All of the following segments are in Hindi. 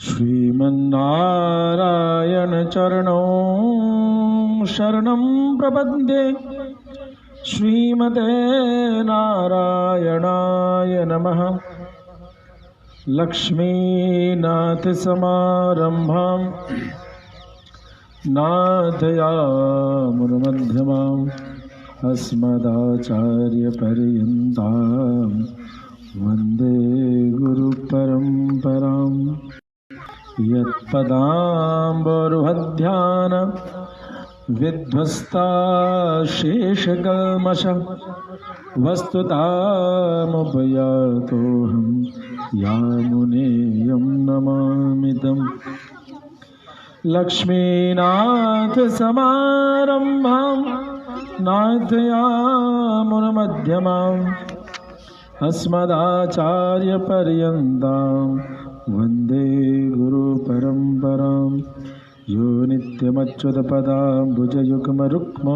श्रीमन्नारायण चरणौ शरणं प्रपद्ये। श्रीमते नारायणाय नमः। लक्ष्मीनाथ समारंभां नाथयामुनमध्यमाम् अस्मदाचार्यपर्यन्तां वन्दे गुरुपरम्पराम्। यत्पदाम्बुरुहध्यान विध्वस्ताशेषकल्मषः वस्तुतामुपयातोऽहं यामुनेयं नमामितं। लक्ष्मीनाथ समारंभां नाथयामुनमध्यमाम् अस्मदाचार्यपर्यन्तां वन्दे गुरुपरम्पराम्। यो नित्यमच्युतपदाम्बुजयुग्मरुक्म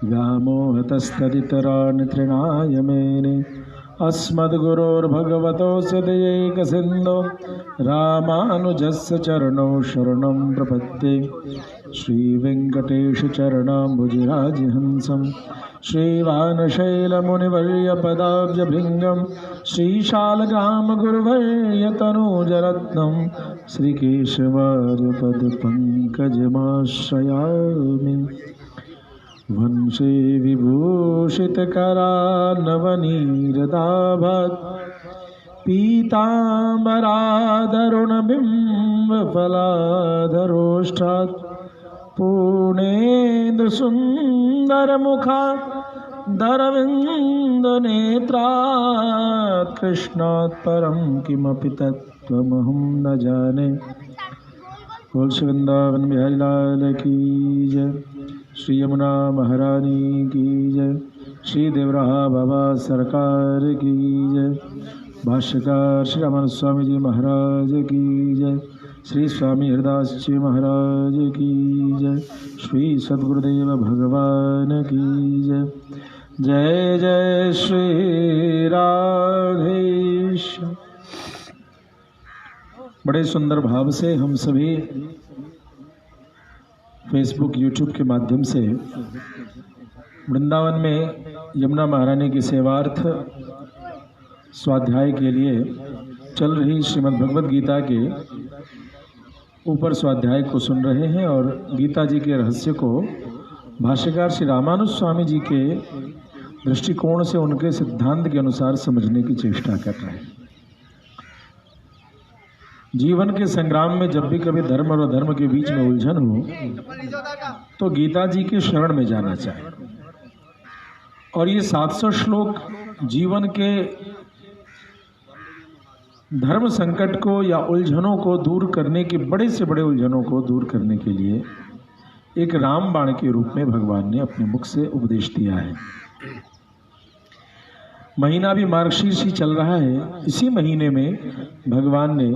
व्यामोहतस्तदितराणि तृणाय मेने। अस्मद्गुरोर्भगवतोऽस्य दयैकसिन्धो रामानुजस्य चरणौ शरणं प्रपद्ये। श्रीवेङ्कटेशचरणाम्बुजराजहंसं श्रीवानशैलमुनिवर्यपदाब्जभृङ्गं श्रीशालग्रामगुरुवर्यतनूजरत्नं श्रीकेशवार्यपदपङ्कजमाश्रयामि। वंशे विभूषितकरान्नवनीरदाभात् पीताम्बरादरुणबिम्बफलाधरोष्ठात् पूर्णेन्दुसुन्दरमुखात् दरविन्दनेत्रात् कृष्णात् परं किमपि तत्त्वमहं न जाने। बोल श्री वृंदावन बिहारी लाल की जय। श्री यमुना महारानी की जय। श्री देवराहा बाबा सरकार की जय। भाष्यकार श्री रामानंद स्वामी जी महाराज की जय। श्री स्वामी हरिदास जी महाराज की जय। श्री सद्गुरुदेव भगवान की जय। जय जय श्री राधेश। बड़े सुंदर भाव से हम सभी फेसबुक यूट्यूब के माध्यम से वृंदावन में यमुना महारानी की सेवार्थ स्वाध्याय के लिए चल रही श्रीमद् भगवद गीता के ऊपर स्वाध्याय को सुन रहे हैं और गीता जी के रहस्य को भाष्यकार श्री रामानुज स्वामी जी के दृष्टिकोण से उनके सिद्धांत के अनुसार समझने की चेष्टा कर रहे हैं। जीवन के संग्राम में जब भी कभी धर्म और अधर्म के बीच में उलझन हो तो गीता जी के शरण में जाना चाहिए। और ये 700 श्लोक जीवन के धर्म संकट को या उलझनों को दूर करने के, बड़े से बड़े उलझनों को दूर करने के लिए एक रामबाण के रूप में भगवान ने अपने मुख से उपदेश दिया है। महीना भी मार्गशीर्ष ही चल रहा है। इसी महीने में भगवान ने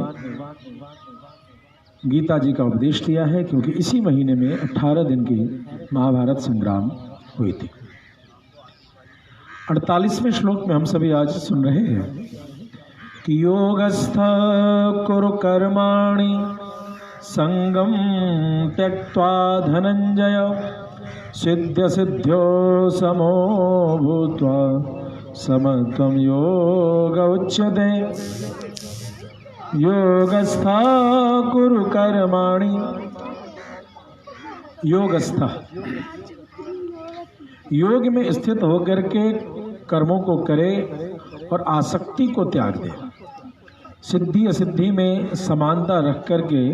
गीता जी का उपदेश दिया है, क्योंकि इसी महीने में 18 दिन की महाभारत संग्राम हुई थी। 48वें श्लोक में हम सभी आज सुन रहे हैं कि योगस्थ कुरु कर्माणि संगम त्यक्त्वा धनंजय सिद्ध सिद्ध्यो समो भूत्वा समत्वं योग उच्यते। योगस्था कुरु कर्माणि। योगस्था, योग में स्थित होकर के कर्मों को करे और आसक्ति को त्याग दे। सिद्धि असिद्धि में समानता रख करके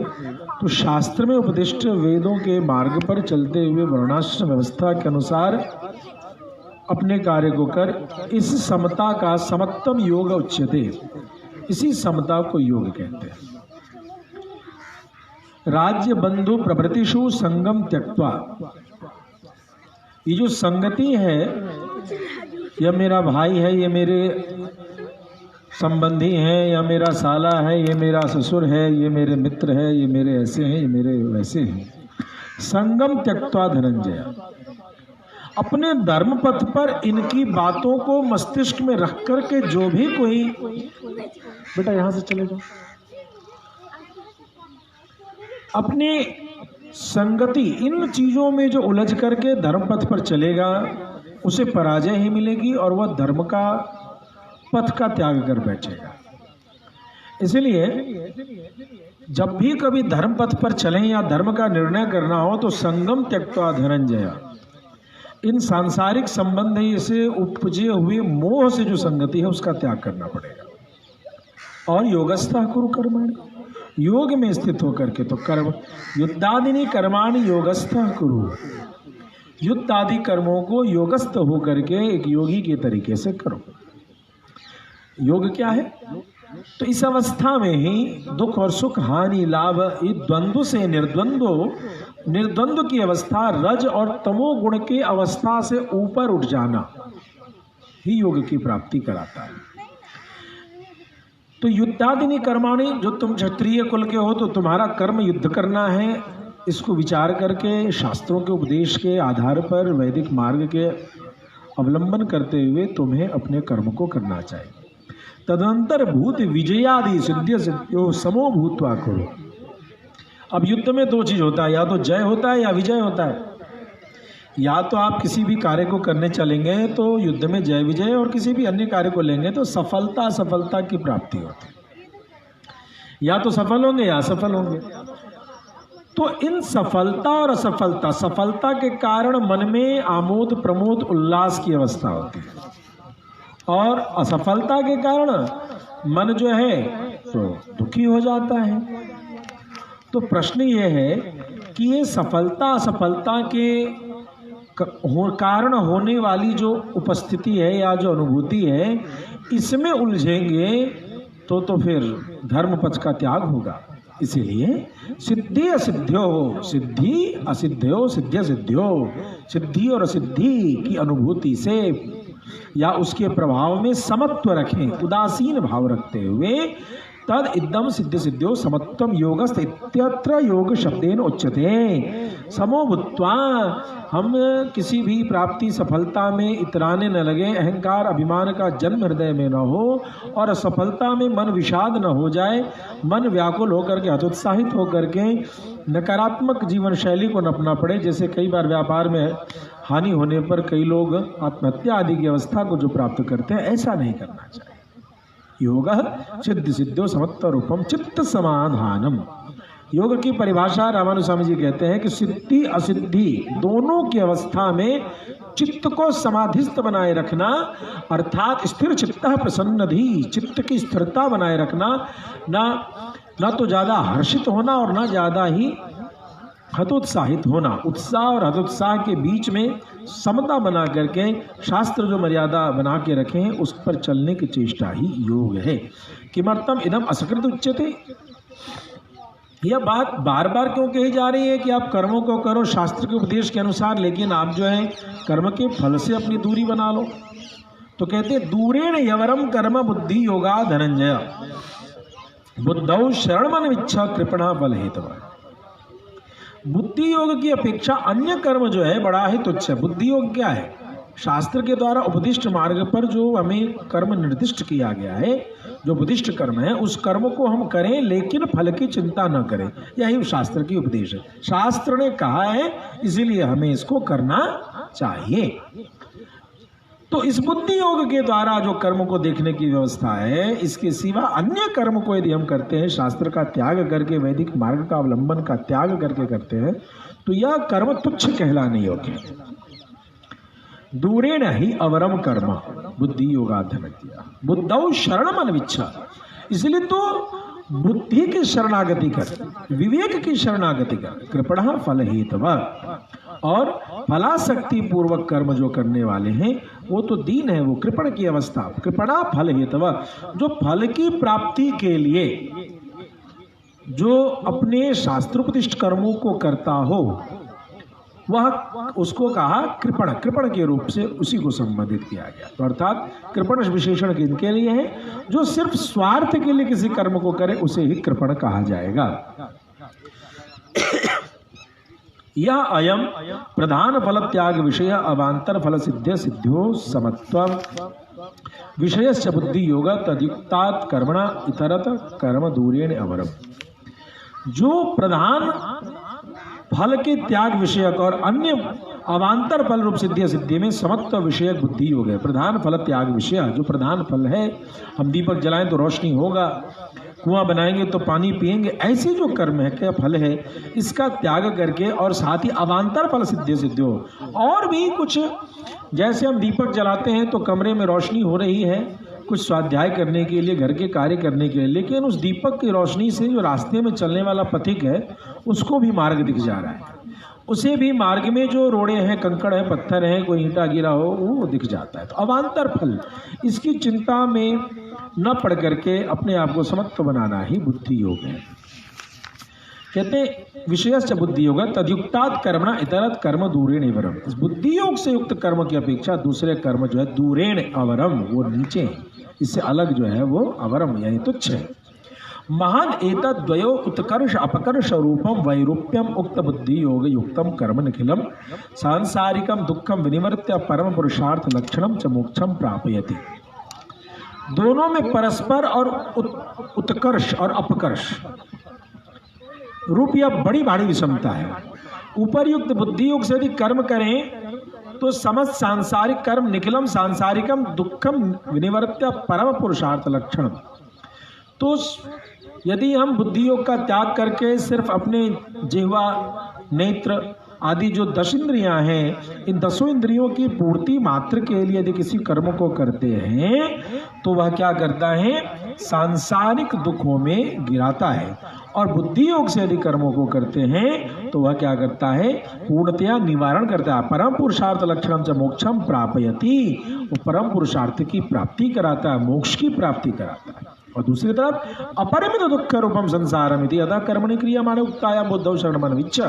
तो शास्त्र में उपदिष्ट वेदों के मार्ग पर चलते हुए वर्णाश्रम व्यवस्था के अनुसार अपने कार्य को कर। इस समता का समत्वम योग उच्यते। इसी समता को योग कहते हैं। राज्य बंधु प्रभृतिषु संगम त्यक्त्वा। ये जो संगति है, यह मेरा भाई है, ये मेरे संबंधी हैं, या मेरा साला है, ये मेरा ससुर है, ये मेरे मित्र है, ये मेरे ऐसे हैं, ये मेरे वैसे हैं। संगम त्यक्त्वा धनंजय। अपने धर्म पथ पर इनकी बातों को मस्तिष्क में रख करके जो भी कोई, बेटा यहाँ से चले जाओ, अपनी संगति इन चीजों में जो उलझ करके धर्म पथ पर चलेगा उसे पराजय ही मिलेगी और वह धर्म का पथ का त्याग कर बैठेगा। इसलिए जब भी कभी धर्म पथ पर चलें या धर्म का निर्णय करना हो तो संगम त्यक्त्वा धनंजय, इन सांसारिक संबंध से उपजे हुए मोह से जो संगति है उसका त्याग करना पड़ेगा। और योगस्था कुरु कर्माणि, योग में स्थित होकर के, तो कर्म युद्धादिनी कर्माणि योगस्था कुरु, युद्ध आदि कर्मों को योगस्थ होकर के एक योगी के तरीके से करो। योग क्या है? तो इस अवस्था में ही दुख और सुख, हानि लाभ, ये द्वंद्व से निर्द्वंद्व की अवस्था, रज और तमो गुण की अवस्था से ऊपर उठ जाना ही योग की प्राप्ति कराता है। तो युद्धादिनी कर्माणि, जो तुम क्षत्रिय कुल के हो तो तुम्हारा कर्म युद्ध करना है, इसको विचार करके शास्त्रों के उपदेश के आधार पर वैदिक मार्ग के अवलंबन करते हुए तुम्हें अपने कर्म को करना चाहिए। तदंतर भूत विजयादि सिद्ध सिद्ध्यो समो भूत्वा करो। अब युद्ध में दो चीज होता है, या तो जय होता है या विजय होता है। या तो आप किसी भी कार्य को करने चलेंगे तो युद्ध में जय विजय, और किसी भी अन्य कार्य को लेंगे तो सफलता की प्राप्ति होती है। या तो सफल होंगे या असफल होंगे। तो इन सफलता और असफलता, सफलता के कारण मन में आमोद प्रमोद उल्लास की अवस्था होती है, और असफलता के कारण मन जो है तो दुखी हो जाता है। तो प्रश्न ये है कि ये सफलता असफलता के कारण होने वाली जो उपस्थिति है या जो अनुभूति है, इसमें उलझेंगे तो फिर धर्म पथ का त्याग होगा। इसीलिए सिद्धि असिद्ध्यो, सिद्धि असिद्ध्यो, सिद्ध्य सिद्ध्यो, सिद्धि और असिद्धि की अनुभूति से या उसके प्रभाव में समत्व रखें, उदासीन भाव रखते हुए तद इदम सिद्ध सिद्ध्यो समत्वम योगस्थ इत्यत्र योग शब्देन उच्यते। समो भूत्वा, हम किसी भी प्राप्ति सफलता में इतराने न लगे, अहंकार अभिमान का जन्म हृदय में न हो, और असफलता में मन विषाद न हो जाए, मन व्याकुल होकर के हतोत्साहित होकर के नकारात्मक जीवन शैली को न अपना पड़े। जैसे कई बार व्यापार में हानि होने पर कई लोग आत्महत्या आदि की अवस्था को जो प्राप्त करते हैं, ऐसा नहीं करना चाहिए। योग सिद्ध सिद्धो समत्व रूपम चित्त समाधानम। योग की परिभाषा रामानुज स्वामी जी कहते हैं कि सिद्धि असिद्धि दोनों की अवस्था में चित्त को समाधिस्थ बनाए रखना, अर्थात स्थिर चित्त प्रसन्नधि, चित्त की स्थिरता बनाए रखना, ना तो ज्यादा हर्षित होना और ना ज्यादा ही हतोत्साहित होना। उत्साह और हतोत्साह के बीच में समता बना करके शास्त्र जो मर्यादा बना के रखे हैं उस पर चलने की चेष्टा ही योग है। किमर्थम इदम असकृत उच्यते। यह बात बार बार क्यों कही जा रही है कि आप कर्मों को करो शास्त्र के उपदेश के अनुसार, लेकिन आप जो है कर्म के फल से अपनी दूरी बना लो। तो कहते हैं दूरेण यवरम कर्म बुद्धि योगा धनंजय, बुद्धौ शरण मन विच्छा कृपणा बल हेतव। बुद्धि योग की अपेक्षा अन्य कर्म जो है बड़ा ही तुच्छ है। बुद्धि योग क्या है? शास्त्र के द्वारा उपदिष्ट मार्ग पर जो हमें कर्म निर्दिष्ट किया गया है, जो बुद्धिष्ट कर्म है, उस कर्म को हम करें लेकिन फल की चिंता न करें। यही शास्त्र की उपदेश है। शास्त्र ने कहा है, इसीलिए हमें इसको करना चाहिए। तो इस बुद्धि योग के द्वारा जो कर्म को देखने की व्यवस्था है, इसके सिवा अन्य कर्म को यदि हम करते हैं, शास्त्र का त्याग करके, वैदिक मार्ग का अवलंबन का त्याग करके करते हैं, तो यह कर्म तुच्छ कहलाने योग्य है। दूरेण ही अवरम कर्म बुद्धि योगाधन किया, बुद्धौ शरण मन विच्छा। इसलिए तो बुद्धि की शरणागति कर, विवेक की शरणागति कर, कृपणा फल हेतव। और फलाशक्ति पूर्वक कर्म जो करने वाले हैं वो तो दीन है, वो कृपण की अवस्था, कृपणा फल हेतव, जो फल की प्राप्ति के लिए जो अपने शास्त्रोपदिष्ट कर्मों को करता हो, वह उसको कहा कृपण, कृपण के रूप से उसी को संबोधित किया गया। तो अर्थात कृपण विशेषण किनके लिए है? जो सिर्फ स्वार्थ के लिए किसी कर्म को करे उसे ही कृपण कहा जाएगा। यह अयम प्रधान फल त्याग विषय अवांतर फल सिद्ध सिद्ध्यो समत्व विषयस्य बुद्धि योग तदयुक्तात् कर्मणा इतरत कर्म दूरेण अवरम। जो प्रधान फल के त्याग विषयक और अन्य अवान्तर फल रूप सिद्धि सिद्धि में समत्व विषयक बुद्धि योग है। प्रधान फल त्याग विषय, जो प्रधान फल है, हम दीपक जलाएं तो रोशनी होगा, कुआं बनाएंगे तो पानी पिएंगे, ऐसे जो कर्म है, क्या फल है, इसका त्याग करके और साथ ही अवान्तर फल सिद्धि सिद्धियों और भी कुछ, जैसे हम दीपक जलाते हैं तो कमरे में रोशनी हो रही है कुछ स्वाध्याय करने के लिए, घर के कार्य करने के लिए, लेकिन उस दीपक की रोशनी से जो रास्ते में चलने वाला पथिक है उसको भी मार्ग दिख जा रहा है, उसे भी मार्ग में जो रोड़े हैं, कंकड़ है, पत्थर है, कोई ईंटा गिरा हो वो दिख जाता है। तो अवान्तर फल, इसकी चिंता में न पड़ करके अपने आप को समत्व बनाना ही बुद्धि योग है। कहते विषयश्च बुद्धि योग तदयुक्तात् कर्मणा इतरत कर्म दूरेण अवरम। इस बुद्धि योग से युक्त कर्म की अपेक्षा दूसरे कर्म जो है दूरेण अवरम, वो नीचे हैं, इससे अलग जो है वो अवरम यानी तुच्छ है। महान एतद्वयो उत्कर्ष अपकर्ष रूपम वैरूप्यम उक्त बुद्धि योग युक्तम कर्म निखिलम सांसारिकम दुखम विनिवर्त्य परम पुरुषार्थ लक्षणम च मोक्षम प्रापयति। दोनों में परस्पर और उत्कर्ष और अपकर्ष रूप या बड़ी भारी विषमता है। उपरयुक्त बुद्धि योग से यदि कर्म करें तो समस्त सांसारिक कर्म निखिलम सांसारिकम दुखम विनिवर्त्य परम पुरुषार्थ लक्षणम। तो यदि हम बुद्धि योग का त्याग करके सिर्फ अपने जिह्वा, नेत्र आदि जो 10 इंद्रियां हैं, इन 10 इंद्रियों की पूर्ति मात्र के लिए यदि किसी कर्म को करते हैं तो वह क्या करता है, सांसारिक दुखों में गिराता है। और बुद्धि योग से यदि कर्मों को करते हैं तो वह क्या करता है, पूर्णतया निवारण करता है। परम पुरुषार्थ लक्षणम च मोक्षम प्रापयति, वो परम पुरुषार्थ की प्राप्ति कराता है, मोक्ष की प्राप्ति कराता है। और दूसरी तरफ अपरिमित दुख रूपम संसारम इति अतः कर्मणि क्रियमाणे उक्ताया बुद्धौ शरणमन विच्च।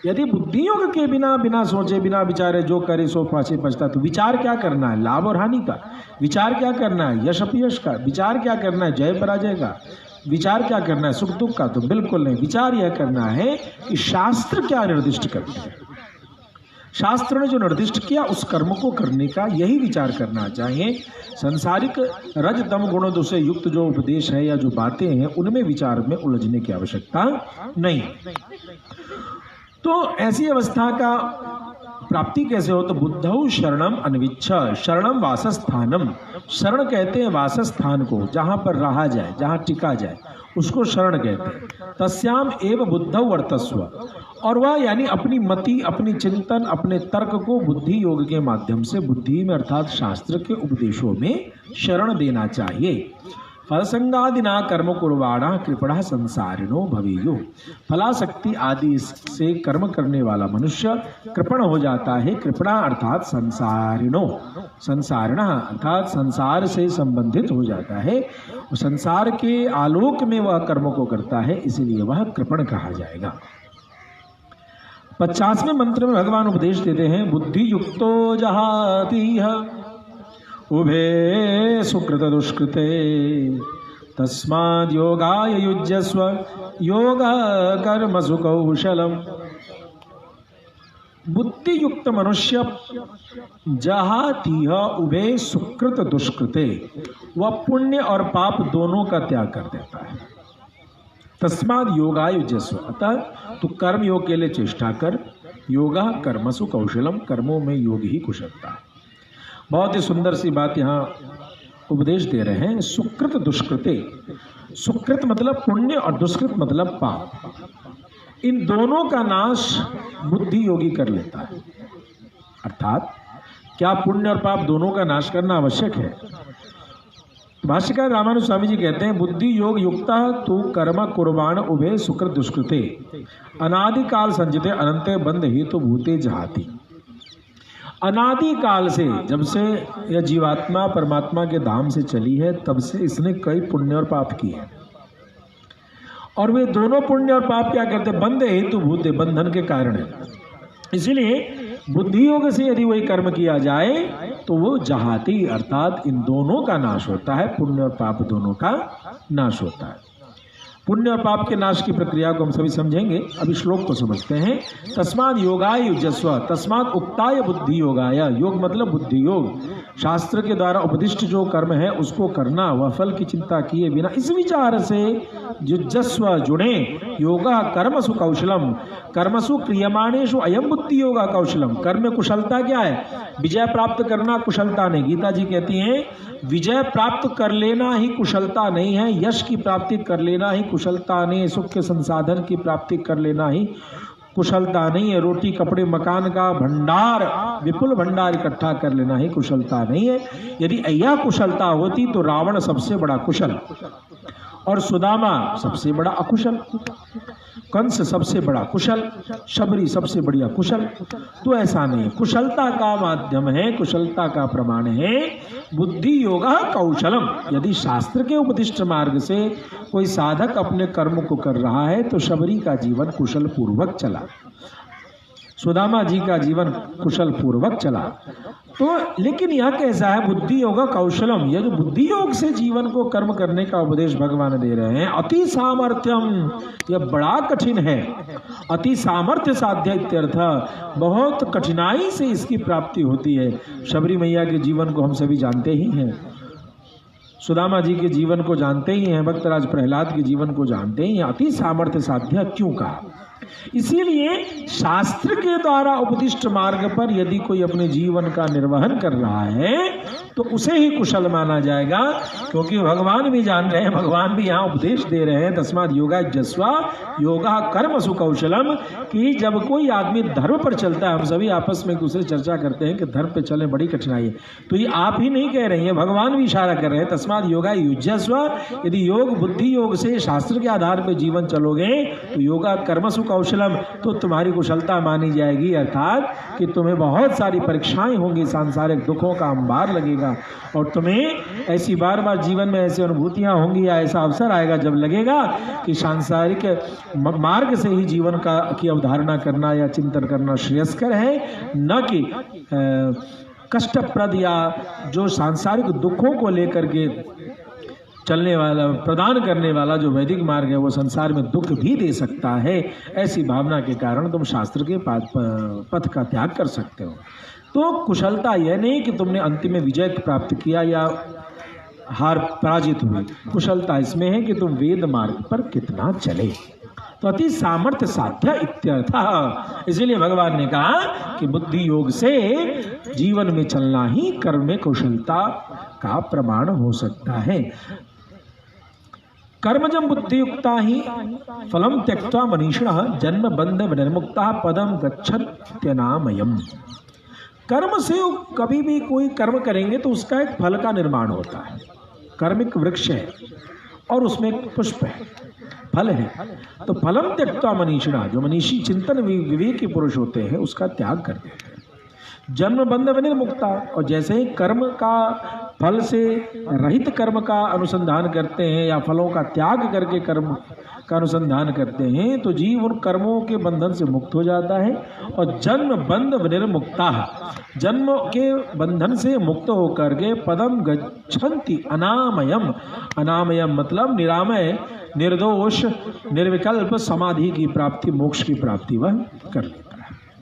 यदि बुद्धि योग के बिना सोचे बिना विचारे जो करे सो पाछे पछता। तो विचार क्या करना है, लाभ और हानि का, विचार क्या करना है, यश अपयश का, विचार क्या करना है, जय पराजय का, विचार क्या करना है, सुख दुख का, तो बिल्कुल नहीं। विचार यह करना है कि शास्त्र क्या निर्दिष्ट करते हैं, शास्त्र ने जो निर्दिष्ट किया उस कर्म को करने का यही विचार करना चाहिए। संसारिक रज तम गुणों से युक्त जो उपदेश है या जो बातें हैं उनमें विचार में उलझने की आवश्यकता नहीं। तो ऐसी अवस्था का प्राप्ति कैसे हो, तो बुद्धौ शरणम अन्विच्छ। शरणम वासस्थानम, शरण कहते हैं वासस्थान को, जहां पर रहा जाए, जहां टिका जाए, उसको शरण कहते हैं। तस्याम एव बुद्धौ वर्तस्व, और वह यानी अपनी मति, अपनी चिंतन, अपने तर्क को बुद्धि योग के माध्यम से बुद्धि में अर्थात शास्त्र के उपदेशों में शरण देना चाहिए। फलसंगादिना कर्म कुर्वाणा कृपणा संसारिणो भवेयु। फलाशक्ति आदि से कर्म करने वाला मनुष्य कृपण हो जाता है। कृपणा अर्थात संसारिणो, संसारिणा अर्थात संसार से संबंधित हो जाता है। संसार के आलोक में वह कर्म को करता है, इसलिए वह कृपण कहा जाएगा। 50वें मंत्र में भगवान उपदेश देते हैं, बुद्धि युक्तो जहाति उभे सुकृत दुष्कृते तस्माद् योगाय युज्यस्व योग कर्मसु कौशलम। बुद्धि युक्त मनुष्य जहातिह उभे सुकृत दुष्कृते, वह पुण्य और पाप दोनों का त्याग कर देता है। तस्माद् योगाय युज्यस्व, अतः तू कर्म योग के लिए चेष्टा कर। योगा कर्मसु कौशलम, कर्मों में योग ही कुशलता है। बहुत ही सुंदर सी बात यहाँ उपदेश दे रहे हैं। सुकृत दुष्कृते, सुकृत मतलब पुण्य और दुष्कृत मतलब पाप, इन दोनों का नाश बुद्धि योगी कर लेता है। अर्थात क्या पुण्य और पाप दोनों का नाश करना आवश्यक है। भाष्यकार रामानुज स्वामी जी कहते हैं, बुद्धि योग युक्ता तू कर्म कुर्बाण उभे सुकृत दुष्कृते अनादिकाल संचिते अनंते बंध हेतु भूते जहाति। अनादि काल से, जब से यह जीवात्मा परमात्मा के धाम से चली है, तब से इसने कई पुण्य और पाप किए, और वे दोनों पुण्य और पाप क्या करते, बंध हेतु भूते, बंधन के कारण है। इसीलिए बुद्धि योग से यदि वही कर्म किया जाए तो वो जहाती अर्थात इन दोनों का नाश होता है, पुण्य और पाप दोनों का नाश होता है। पुण्य और पाप के नाश की प्रक्रिया को हम सभी समझेंगे। अभी श्लोक को समझते हैं। तस्माद् योगाय युज्यस्व, तस्माद् उक्ताय बुद्धि योगाय, योग मतलब बुद्धि योग, शास्त्र के द्वारा उपदिष्ट जो कर्म है उसको करना, वह फल की चिंता किए बिना इस विचार से युजस्व जुड़े। योगा कर्मसु कौशलम, कर्मसु क्रियमाणेषु अयम बुद्धि योगा कौशलम। कर्म में कुशलता क्या है? विजय प्राप्त करना कुशलता नहीं। गीता जी कहती हैं विजय प्राप्त कर लेना ही कुशलता नहीं है, यश की प्राप्ति कर लेना ही कुशलता नहीं है, सुख के संसाधन की प्राप्ति कर लेना ही कुशलता नहीं है, रोटी कपड़े मकान का भंडार, विपुल भंडार इकट्ठा कर लेना ही कुशलता नहीं है। यदि यह कुशलता होती तो रावण सबसे बड़ा कुशल और सुदामा सबसे बड़ा अकुशल, कंस सबसे बड़ा कुशल, शबरी सबसे बढ़िया कुशल। तो ऐसा नहीं, कुशलता का माध्यम है, कुशलता का प्रमाण है बुद्धि योगा कौशलम। यदि शास्त्र के उपदिष्ट मार्ग से कोई साधक अपने कर्म को कर रहा है तो शबरी का जीवन कुशल पूर्वक चला, सुदामा जी का जीवन कुशल पूर्वक चला। तो लेकिन यह कैसा है? बुद्धि योग कौशलम। यह जो बुद्धि योग से जीवन को कर्म करने का उपदेश भगवान दे रहे हैं, अति सामर्थ्यम, यह बड़ा कठिन है। अति सामर्थ्य साध्य इत्यर्थ, बहुत कठिनाई से इसकी प्राप्ति होती है। शबरी मैया के जीवन को हम सभी जानते ही हैं, सुदामा जी के जीवन को जानते ही हैं, भक्तराज प्रहलाद के जीवन को जानते ही हैं। अति सामर्थ्य साध्य क्यों कहा? इसीलिए शास्त्र के द्वारा उपदिष्ट मार्ग पर यदि कोई अपने जीवन का निर्वहन कर रहा है तो उसे ही कुशल माना जाएगा, क्योंकि भगवान भी जान रहे हैं, भगवान भी यहाँ उपदेश दे रहे हैं तस्मात् योगा जस्वा योगा कर्मसु कौशलम, कि जब कोई आदमी धर्म पर चलता है, हम सभी आपस में दूसरे चर्चा करते हैं कि धर्म पे चले बड़ी कठिनाई है, तो ये आप ही नहीं कह रहे हैं, भगवान भी इशारा कर रहे हैं तस्मात् योगा युज्यस्व। यदि योग बुद्धि योग से शास्त्र के आधार पर जीवन चलोगे तो योगा कर्मसु कौशलम, तो तुम्हारी कुशलता मानी जाएगी। अर्थात कि तुम्हें बहुत सारी परीक्षाएं होंगी, सांसारिक दुखों का अंबार लगेगा और तुम्हें ऐसी बार बार जीवन में ऐसी अनुभूतियां होंगी या ऐसा अवसर आएगा जब लगेगा कि सांसारिक मार्ग से ही जीवन की अवधारणा करना या चिंतन करना श्रेयस्कर है, न कि कष्टप्रद या जो सांसारिक दुखों को लेकर के चलने वाला, प्रदान करने वाला जो वैदिक मार्ग है वो संसार में दुख भी दे सकता है। ऐसी भावना के कारण तुम शास्त्र के पथ का त्याग कर सकते हो। तो कुशलता यह नहीं कि तुमने अंतिम में विजय प्राप्त किया या हार पराजित हुए, कुशलता इसमें है कि तुम वेद मार्ग पर कितना चले। तो अति सामर्थ्य साध्य इत्यर्थ। इसीलिए भगवान ने कहा कि बुद्धि योग से जीवन में चलना ही कर्म में कुशलता का प्रमाण हो सकता है। कर्मजम बुद्धियुक्ता ही फलम त्यक्त्वा मनीषिणः जन्म बंध विनिर्मुक्ता पदम गच्छत्यनामयम्। कर्म से कभी भी कोई कर्म करेंगे तो उसका एक फल का निर्माण होता है। कर्म एक वृक्ष है और उसमें एक पुष्प है, फल है। तो फलम त्यक्त्वा मनीषिणः, जो मनीषी चिंतन विवेकी पुरुष होते हैं उसका त्याग कर देते हैं। जन्म बंध विनिर्मुक्ता, और जैसे ही कर्म का फल से रहित कर्म का अनुसंधान करते हैं या फलों का त्याग करके कर्म का अनुसंधान करते हैं तो जीव उन कर्मों के बंधन से मुक्त हो जाता है। और जन्म बंध विनिर्मुक्ता, जन्म के बंधन से मुक्त होकर के पदम गच्छन्ति अनामयम। अनामयम मतलब निरामय, निर्दोष, निर्विकल्प समाधि की प्राप्ति, मोक्ष की प्राप्ति वह कर लेता है।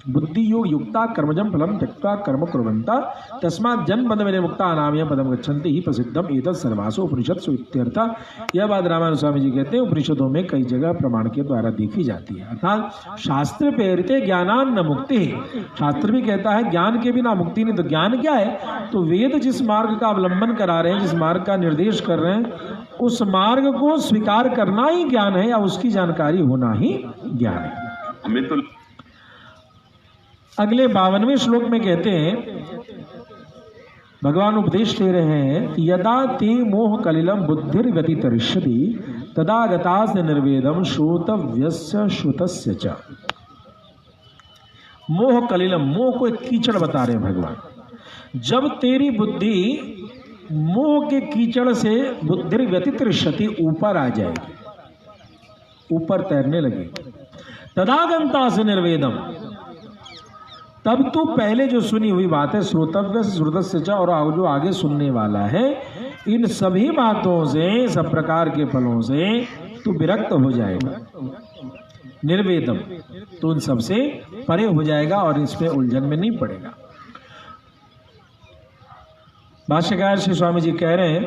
बुद्धि योग युक्ता कर्मजम फलम त्यक्त्वा कर्म कुर्वन्ता तस्मात् जन्म बंध विनिर्मुक्ता अनामयम पदम गच्छन्ति ही प्रसिद्धम एतत् सर्वासु उपनिषत्सु इत्यर्थ। यह बात रामानुज स्वामी जी कहते हैं उपनिषदों में कई जगह प्रमाण के द्वारा देखी जाती है। अर्थात शास्त्र प्रेरिते ज्ञानान न मुक्ति, शास्त्र भी कहता है ज्ञान के बिना मुक्ति नहीं। तो ज्ञान क्या है? तो वेद जिस मार्ग का अवलंबन करा रहे हैं, जिस मार्ग का निर्देश कर रहे हैं, उस मार्ग को स्वीकार करना ही ज्ञान है या उसकी जानकारी होना ही ज्ञान है। अगले 52वें श्लोक में कहते हैं, भगवान उपदेश दे रहे हैं कि यदा ते मोह कलिलम बुद्धिर व्यतितरिष्यति तदा गतास्य निर्वेदम श्रोतव्यस्य श्रुतस्य च। मोह कलिलम, मोह को एक कीचड़ बता रहे हैं भगवान। जब तेरी बुद्धि मोह के कीचड़ से बुद्धिर व्यतितरिष्यति, ऊपर आ जाएगी, ऊपर तैरने लगे, तदा गतास्य निर्वेदम, तब तो पहले जो सुनी हुई बात है श्रोतव्य श्रुतस्य च, और जो आगे सुनने वाला है, इन सभी बातों से, सब प्रकार के फलों से तो विरक्त हो जाएगा। निर्वेदम, तो उन सबसे परे हो जाएगा और इसमें उलझन में नहीं पड़ेगा। भाष्यकार श्री स्वामी जी कह रहे हैं,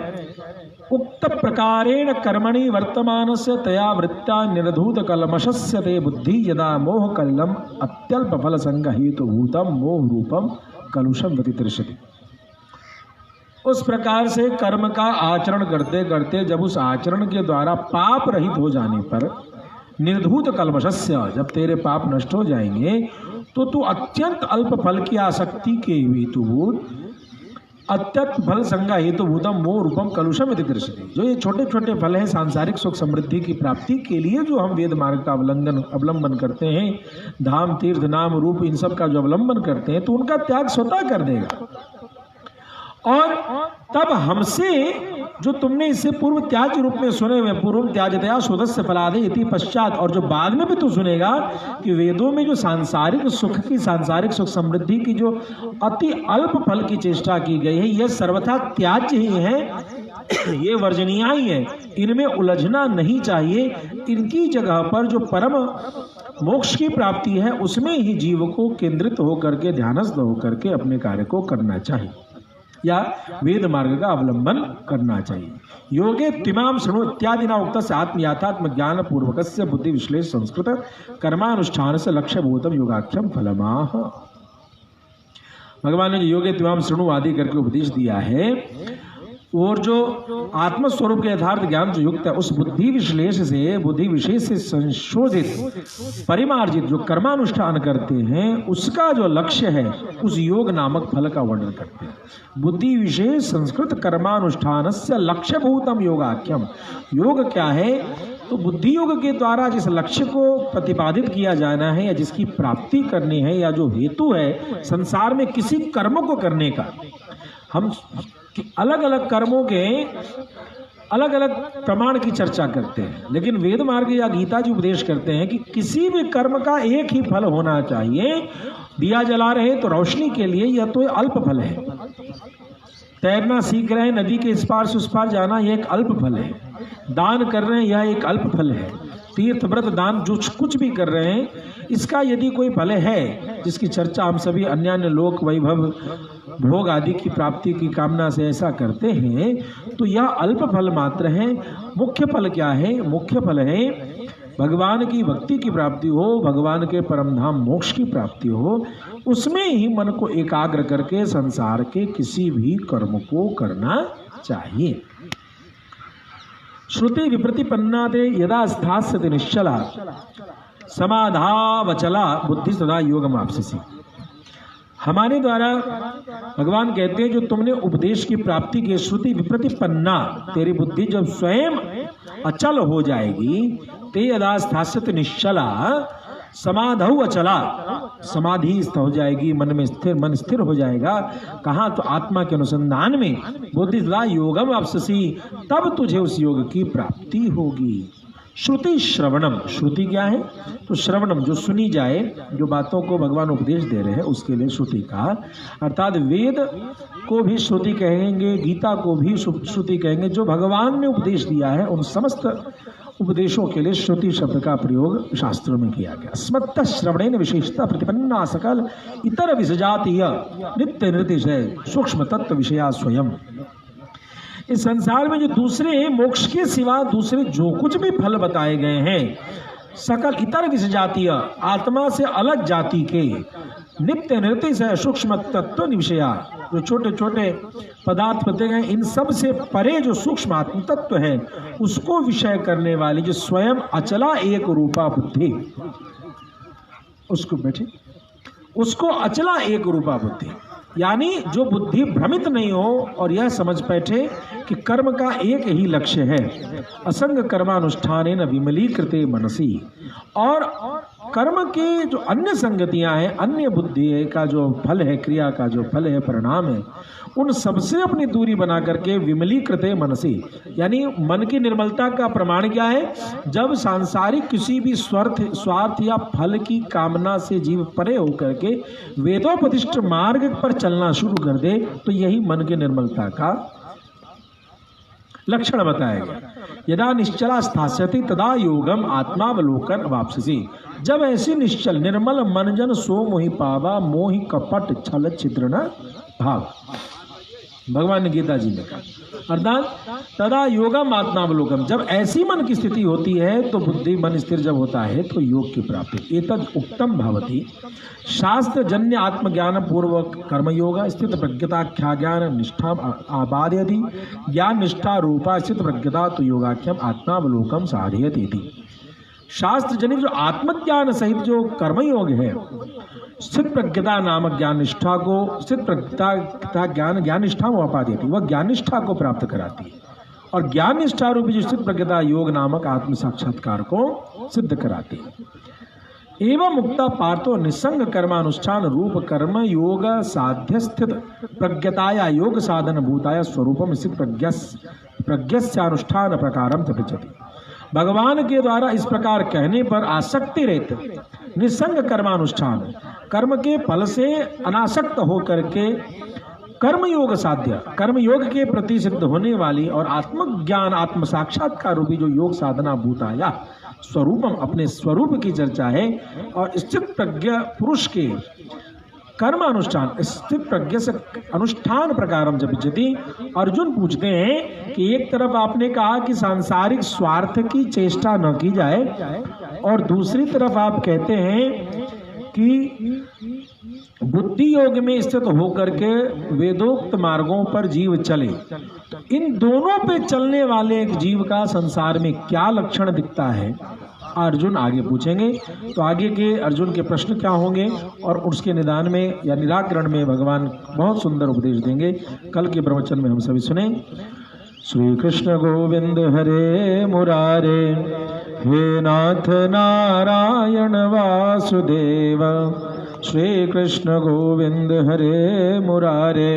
उक्त प्रकारेण कर्मणि वर्तमानस्य तया वृत्त्या निर्धूत कल्मषस्य ते बुद्धि यदा मोह कलिलम अत्यल्प फल संग हेतुभूतम मोह रूपम कलुषम व्यतितृष्यति। उस प्रकार से कर्म का आचरण करते करते जब उस आचरण के द्वारा पाप रहित हो जाने पर निर्धूत कल्मषस्य, जब तेरे पाप नष्ट हो जाएंगे तो तू अत्यंत अल्प फल की आसक्ति के हेतुभूत अत्यंत फल संज्ञा हेतुभूतम मोह रूपम कलुषम व्यतितृष्यति। जो ये छोटे छोटे फल हैं सांसारिक सुख समृद्धि की प्राप्ति के लिए जो हम वेद मार्ग का अवलंबन करते हैं, धाम तीर्थ नाम रूप इन सब का जो अवलंबन करते हैं, तो उनका त्याग स्वतः कर देगा। और तब हमसे जो तुमने इससे पूर्व त्याग रूप में सुने हुए पूर्व त्याजतया सुदस्य फलादे इति पश्चात, और जो बाद में भी तू सुनेगा कि वेदों में जो सांसारिक सुख समृद्धि की जो अति अल्प फल की चेष्टा की गई है, यह सर्वथा त्याज्य ही है, ये वर्जनीय ही है, इनमें उलझना नहीं चाहिए। इनकी जगह पर जो परम मोक्ष की प्राप्ति है उसमें ही जीव को केंद्रित होकर के ध्यानस्थ होकर के अपने कार्य को करना चाहिए या वेद मार्ग का अवलंबन करना चाहिए। योगे तिमाम शृणु इत्यादि न उक्त आत्मयाथात्म ज्ञान पूर्वक बुद्धि विश्लेष संस्कृत कर्मानुष्ठान से लक्ष्य भूतम योगाख्यम फलमाह। भगवान ने जो योगे तिमाम शृणु आदि करके उपदेश दिया है, और जो आत्मस्वरूप के यथार्थ ज्ञान से युक्त है, उस बुद्धि विशेष से संशोधित परिमार्जित जो कर्मानुष्ठान करते हैं, उसका जो लक्ष्य है उस योग नामक फल का वर्णन करते हैं। बुद्धि विशेष संस्कृत कर्मानुष्ठान से लक्ष्य भूतम योगाख्यम। योग क्या है? तो बुद्धि योग के द्वारा जिस लक्ष्य को प्रतिपादित किया जाना है या जिसकी प्राप्ति करनी है, या जो हेतु है संसार में किसी कर्म को करने का, हम अलग अलग कर्मों के अलग अलग प्रमाण की चर्चा करते हैं, लेकिन वेद मार्ग या गीता जी उपदेश करते हैं कि किसी भी कर्म का एक ही फल होना चाहिए। दिया जला रहे तो रोशनी के लिए, यह तो अल्प फल है। तैरना सीख रहे हैं, नदी के इस पार से उस पार जाना, यह एक अल्प फल है। दान कर रहे हैं, यह एक अल्प फल है। तीर्थ व्रत दान जो कुछ भी कर रहे हैं, इसका यदि कोई फल है जिसकी चर्चा हम सभी अन्य अन्य लोक वैभव भोग आदि की प्राप्ति की कामना से ऐसा करते हैं, तो यह अल्प फल मात्र है। मुख्य फल क्या है? मुख्य फल है भगवान की भक्ति की प्राप्ति हो, भगवान के परम धाम मोक्ष की प्राप्ति हो। उसमें ही मन को एकाग्र करके संसार के किसी भी कर्म को करना चाहिए। श्रुति विप्रतिपन्नाते यदा स्थास्यति निश्चला समाधावचला बुद्धि सदा योगमाप्स्यसि। हमारे द्वारा भगवान कहते हैं, जो तुमने उपदेश की प्राप्ति की श्रुति विप्रतिपन्ना, तेरी बुद्धि जब स्वयं अचल हो जाएगी, ते यदा स्थास्यति निश्चला समाधौ अचला, समाधि हो जाएगी, मन स्थिर हो जाएगा। कहाँ? तो आत्मा के अनुसंधान में। बुद्धि सदा योगम वाप्स्यसि, तब तुझे उस योग की प्राप्ति होगी। श्रुति श्रवणम, श्रुति क्या है? तो श्रवणम जो सुनी जाए, जो बातों को भगवान उपदेश दे रहे हैं उसके लिए श्रुति का, अर्थात वेद को भी श्रुति कहेंगे, गीता को भी श्रुति कहेंगे। जो भगवान ने उपदेश दिया है उन समस्त उपदेशों के लिए श्रुति शब्द का प्रयोग शास्त्रों में किया गया। स्मत्त श्रवणेन विशेषता प्रतिपन्ना सकल इतर विसजातीय नित्य निर्तिशय सूक्ष्म तत्व विषया स्वयं। इस संसार में जो दूसरे मोक्ष के सिवा दूसरे जो कुछ भी फल बताए गए हैं, सकल इतर विसजातीय आत्मा से अलग जाति के नित्य निर्तिशय सूक्ष्म तत्व विषया, जो छोटे छोटे पदार्थ बताए गए, इन सब से परे जो सूक्ष्म आत्म तत्व है उसको विषय करने वाली जो स्वयं अचला एक रूपा बुद्धि, उसको अचला एक रूपा बुद्धि, यानी जो बुद्धि भ्रमित नहीं हो और यह समझ बैठे कि कर्म का एक ही लक्ष्य है। असंग कर्मानुष्ठानेन विमलीकृते मनसी, और कर्म के जो अन्य संगतियां हैं, अन्य बुद्धि का जो फल है, क्रिया का जो फल है, परिणाम है, उन सबसे अपनी दूरी बना करके विमलीकृते मनसी, यानी मन की निर्मलता का प्रमाण क्या है? जब सांसारिक किसी भी स्वार्थ या फल की कामना से जीव परे होकर के वेदोपदिष्ट मार्ग पर चलना शुरू कर दे, तो यही मन की निर्मलता का लक्षण बताया गया। यदा निश्चला स्थास्यति तदा योगम आत्मावलोकन वाप्स्यसि। जब ऐसी निश्चल निर्मल मनजन सो मोहि पावा, मोहि कपट छल छिद्र न भाव। भगवान ने गीता जी में कहा। अर्थात तदा योगम आत्मावलोकम, जब ऐसी मन की स्थिति होती है तो बुद्धि मन स्थिर जब होता है तो योग की प्राप्ति। एतद उक्तम भवति शास्त्र जन्य आत्मज्ञान पूर्वक कर्मयोग स्थित प्रज्ञताख्या ज्ञान निष्ठा आबाद यदि ज्ञान निष्ठा रूपा स्थित प्रज्ञता तो योगाख्यम आत्मावलोकम साधयति इति। शास्त्र जनित जो आत्मज्ञान सहित जो कर्मयोग है, स्थित प्रज्ञता नामक ज्ञान निष्ठा को, स्थित प्रज्ञता ज्ञान ज्ञान निष्ठा वो अपा देती, वह ज्ञान निष्ठा को प्राप्त कराती है, और ज्ञान निष्ठा रूपी जो स्थित प्रज्ञता योग नामक आत्म साक्षात्कार को सिद्ध कराती है। एवं मुक्ता पार्थो निसंग कर्मानुष्ठान रूप कर्म योग साध्य स्थित प्रज्ञताया योग साधन भूताया स्वरूपम स्थित प्रज्ञस्यानुष्ठान प्रकारम तपचति। भगवान के द्वारा इस प्रकार कहने पर आसक्ति रहित निसंग कर्मानुष्ठान, कर्म के फल से अनासक्त होकर के कर्मयोग साध्य, कर्मयोग के प्रति सिद्ध होने वाली और आत्मज्ञान आत्म साक्षात्कार रूपी जो योग साधना भूताया स्वरूपम, अपने स्वरूप की चर्चा है, और स्थित प्रज्ञ पुरुष के कर्म अनुष्ठान स्थित प्रज्ञ से अनुष्ठान प्रकारम जपति। अर्जुन पूछते हैं कि एक तरफ आपने कहा कि सांसारिक स्वार्थ की चेष्टा न की जाए, और दूसरी तरफ आप कहते हैं कि बुद्धि योग में स्थित होकर के वेदोक्त मार्गों पर जीव चले। इन दोनों पे चलने वाले एक जीव का संसार में क्या लक्षण दिखता है, अर्जुन आगे पूछेंगे। तो आगे के अर्जुन के प्रश्न क्या होंगे और उसके निदान में या निराकरण में भगवान बहुत सुंदर उपदेश देंगे। कल के प्रवचन में हम सभी सुने। श्री कृष्ण गोविंद हरे मुरारे, हे नाथ नारायण वासुदेव। श्री कृष्ण गोविंद हरे मुरारे,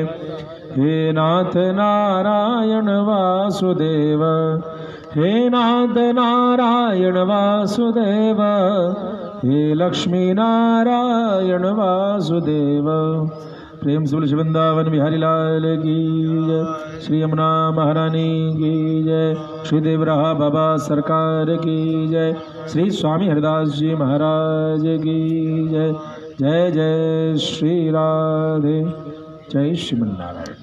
हे नाथ नारायण वासुदेव। हे नाथ नारायण वासुदेव, हे लक्ष्मी नारायण वासुदेव। प्रेम से बोले वृंदावन बिहारी लाल की जय, श्री यमुना महारानी की जय, श्री देवराहा बाबा सरकार की जय, श्री स्वामी हरिदास जी महाराज की जय। जय जय श्री राधे, जय श्रीमन नारायण।